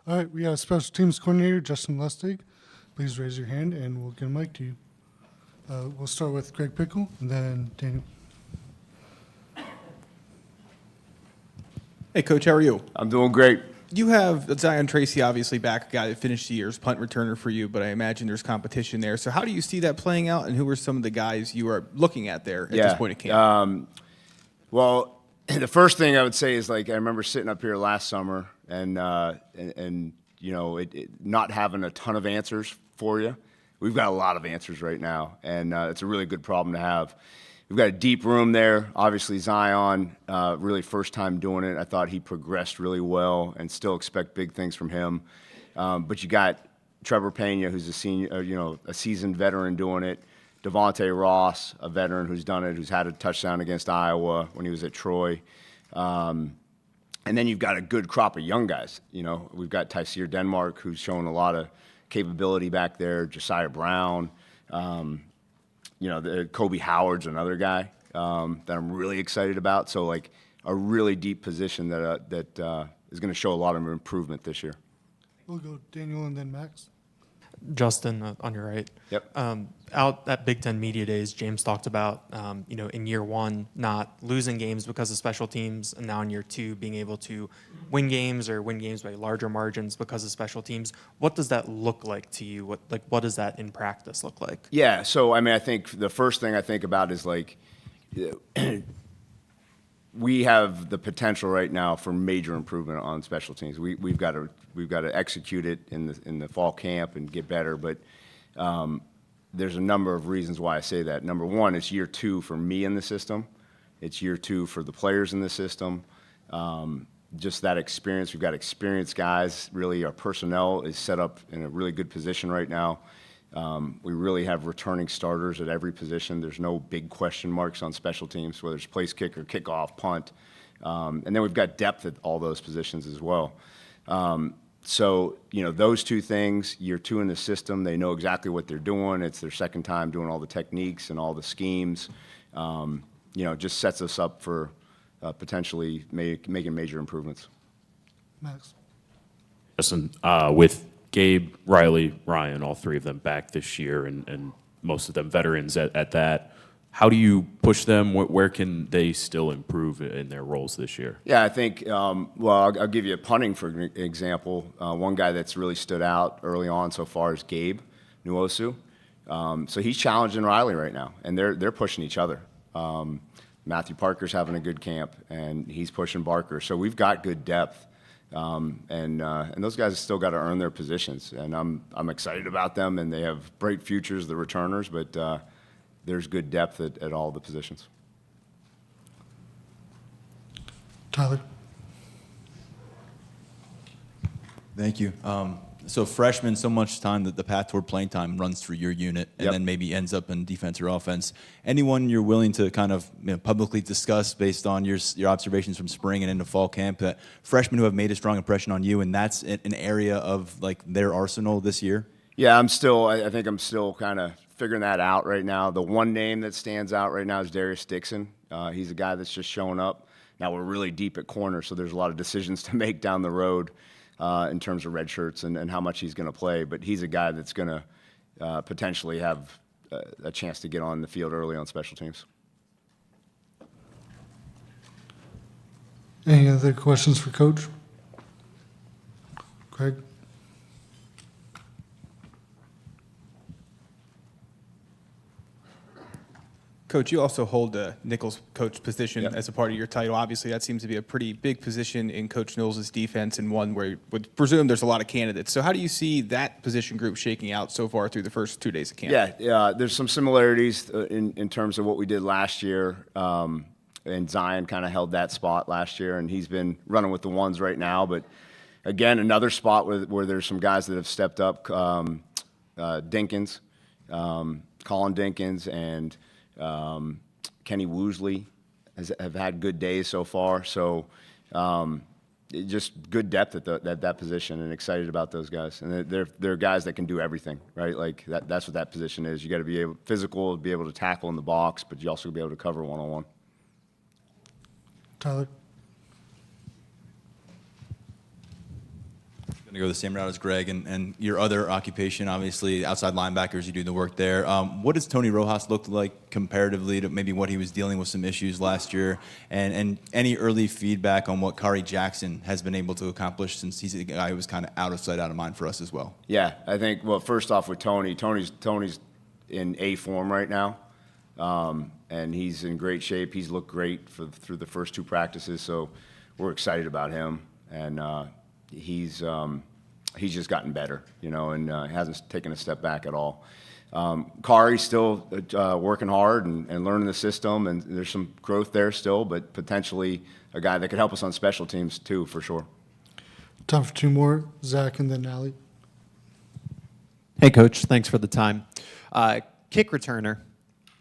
All right, we got a special teams coordinator, Justin Lustig. Please raise your hand and we'll get a mic to you. We'll start with Greg Pickle and then Daniel. Hey, Coach, how are you? I'm doing great. You have Zion Tracy, obviously, back, a guy that finished the year's punt returner for you, but I imagine there's competition there. So how do you see that playing out, and who are some of the guys you are looking at there at this point of camp? Well, the first thing I would say is, like, I remember sitting up here last summer and you know, not having a ton of answers for you. We've got a lot of answers right now, and it's a really good problem to have. We've got a deep room there. Obviously, Zion, really first time doing it. I thought he progressed really well and still expect big things from him. But you got Trevor Pena, who's a senior, a seasoned veteran doing it. Devontae Ross, a veteran who's done it, who's had a touchdown against Iowa when he was at Troy. And then you've got a good crop of young guys. You know, we've got Tyseer Denmark, who's shown a lot of capability back there. Josiah Brown. Kobe Howard's another guy that I'm really excited about. So, like, a really deep position that is going to show a lot of improvement this year. We'll go Daniel and then Max. Justin, on your right. Yep. Out at Big Ten Media Days, James talked about, in year one, not losing games because of special teams, and now in year two, being able to win games or win games by larger margins because of special teams. What does that look like to you? What does that in practice look like? Yeah, so, I mean, I think the first thing I think about is, like, we have the potential right now for major improvement on special teams. We've got to execute it in the fall camp and get better. But there's a number of reasons why I say that. Number one, it's year two for me in the system. It's year two for the players in the system. Just that experience. We've got experienced guys. Really, our personnel is set up in a really good position right now. We really have returning starters at every position. There's no big question marks on special teams, whether it's place kicker, kickoff, punt. And then we've got depth at all those positions as well. So, those two things, year two in the system, they know exactly what they're doing. It's their second time doing all the techniques and all the schemes. Just sets us up for potentially making major improvements. Max. Listen, with Gabe, Riley, Ryan, all three of them back this year, and most of them veterans at that. How do you push them? Where can they still improve in their roles this year? Yeah, I think, I'll give you a punting, for example. One guy that's really stood out early on so far is Gabe Nuosu. So he's challenging Riley right now, and they're pushing each other. Matthew Parker's having a good camp, and he's pushing Barker. So we've got good depth. And those guys have still got to earn their positions, and I'm excited about them, and they have bright futures, the returners, but there's good depth at all the positions. Tyler. Thank you. So freshmen, so much time that the path toward playing time runs through your unit and then maybe ends up in defense or offense. Anyone you're willing to kind of publicly discuss based on your observations from spring and into fall camp, that freshmen who have made a strong impression on you, and that's an area of like their arsenal this year? Yeah, I think I'm still kind of figuring that out right now. The one name that stands out right now is Darius Dixon. He's a guy that's just showing up. Now we're really deep at corner, so there's a lot of decisions to make down the road. In terms of red shirts and how much he's going to play. But he's a guy that's going to potentially have a chance to get on the field early on special teams. Any other questions for Coach? Greg? Coach, you also hold the Nichols coach position as a part of your title. Obviously, that seems to be a pretty big position in Coach Knowles' defense, and one where you would presume there's a lot of candidates. So how do you see that position group shaking out so far through the first 2 days of camp? Yeah, there's some similarities in terms of what we did last year, and Zion kind of held that spot last year, and he's been running with the ones right now. But, again, another spot where there's some guys that have stepped up, Dinkins, Colin Dinkins, and Kenny Woosley have had good days so far. So just good depth at that position, and excited about those guys. And they're guys that can do everything, right? Like that's what that position is. You got to be physical, be able to tackle in the box, but you also be able to cover one-on-one. Tyler. going to go the same route as Greg and your other occupation, obviously, outside linebackers, you do the work there. What does Tony Rojas look like comparatively to maybe what he was dealing with some issues last year? And any early feedback on what Kari Jackson has been able to accomplish, since he's a guy who was kind of out of sight, out of mind for us as well? Yeah, I think, well, first off with Tony's in A form right now, and he's in great shape. He's looked great through the first 2 practices, so we're excited about him. And he's just gotten better, and hasn't taken a step back at all. Kari's still working hard and learning the system, and there's some growth there still, but potentially a guy that could help us on special teams too, for sure. Time for 2 more, Zach and then Allie. Hey, Coach. Thanks for the time. Kick returner.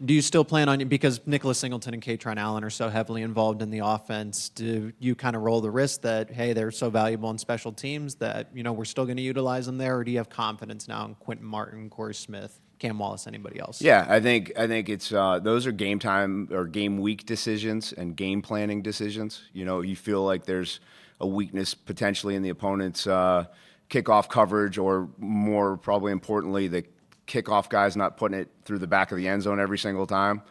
Do you still plan on, because Nicholas Singleton and Katron Allen are so heavily involved in the offense, do you kind of roll the risk that, hey, they're so valuable in special teams that, we're still going to utilize them there? Or do you have confidence now in Quentin Martin, Corey Smith, Cam Wallace, anybody else? Yeah, I think it's those are game time or game week decisions and game planning decisions. You feel like there's a weakness potentially in the opponent's kickoff coverage, or more probably importantly, the kickoff guys not putting it through the back of the end zone every single time.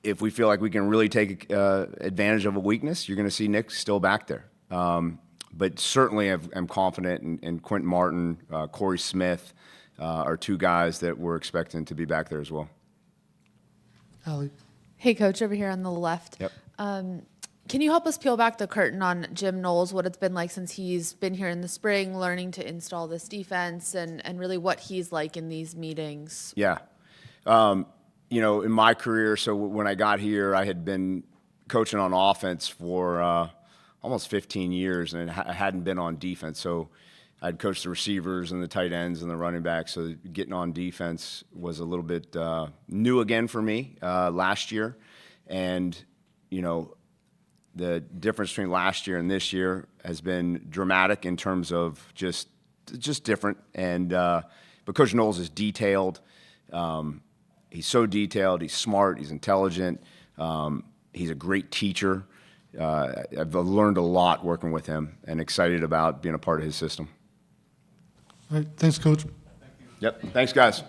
If we feel like we can really take advantage of a weakness, you're going to see Nick still back there. But certainly I'm confident in Quentin Martin, Corey Smith are 2 guys that we're expecting to be back there as well. Allie. Hey, Coach, over here on the left. Yep. Can you help us peel back the curtain on Jim Knowles, what it's been like since he's been here in the spring, learning to install this defense, and really what he's like in these meetings? Yeah. In my career, so when I got here, I had been coaching on offense for almost 15 years, and I hadn't been on defense. So I'd coached the receivers and the tight ends and the running backs, so getting on defense was a little bit new again for me last year. And, the difference between last year and this year has been dramatic in terms of just different. And but Coach Knowles is detailed. He's so detailed. He's smart. He's intelligent. He's a great teacher. I've learned a lot working with him, and excited about being a part of his system. All right, thanks, Coach. Yep. Thanks, guys.